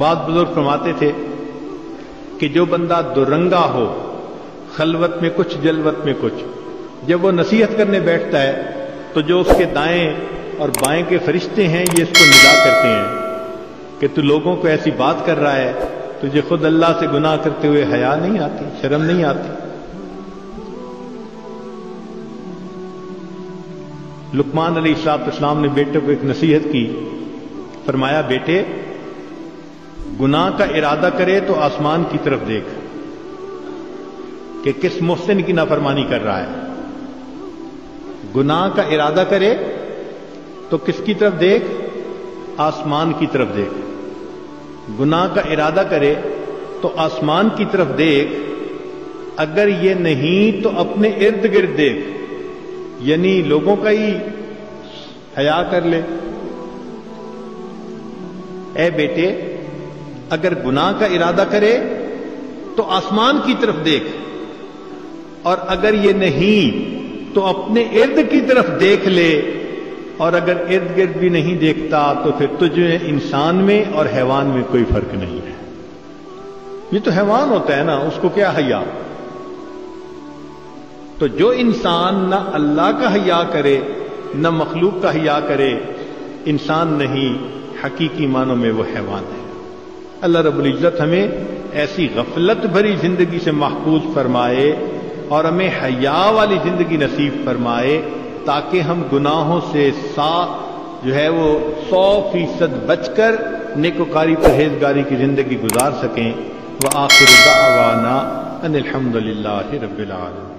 بعض بزرگ فرماتے تھے کہ جو بندہ درنگا ہو، خلوت میں کچھ جلوت میں کچھ، جب وہ نصیحت کرنے بیٹھتا ہے تو جو اس کے دائیں اور بائیں کے فرشتے ہیں یہ اس کو ندا کرتے ہیں کہ تو لوگوں کو ایسی بات کر رہا ہے، تجھے خود اللہ سے گناہ کرتے ہوئے حیا نہیں آتی، شرم نہیں آتی۔ لقمان علیہ السلام نے بیٹے کو ایک نصیحت کی، فرمایا بیٹے گناہ کا ارادہ کرے تو آسمان کی طرف دیکھ کہ کس محسن کی نافرمانی کر رہا ہے، گناہ کا ارادہ کرے تو کس کی طرف دیکھ؟ آسمان کی طرف دیکھ۔ گناہ کا ارادہ کرے تو آسمان کی طرف دیکھ، اگر یہ نہیں تو اپنے ارد گرد دیکھ، یعنی لوگوں کا ہی حیا کر لے۔ اے بیٹے اگر گناہ کا ارادہ کرے تو آسمان کی طرف دیکھ، اور اگر یہ نہیں تو اپنے ارد کی طرف دیکھ لے، اور اگر ارد گرد بھی نہیں دیکھتا تو پھر تجھے انسان میں اور حیوان میں کوئی فرق نہیں ہے۔ یہ تو حیوان ہوتا ہے نا، اس کو کیا حیا؟ تو جو انسان نہ اللہ کا حیا کرے نہ مخلوق کا حیا کرے، انسان نہیں، حقیقی معنوں میں وہ حیوان ہے۔ اللہ رب العزت ہمیں ایسی غفلت بھری زندگی سے محفوظ فرمائے اور ہمیں حیا والی زندگی نصیب فرمائے، تاکہ ہم گناہوں سے جو ہے وہ 100% بچ کر نیکوکاری پرہیزگاری کی زندگی گزار سکیں۔ وآخر دعوانا ان الحمد للہ رب العالمین۔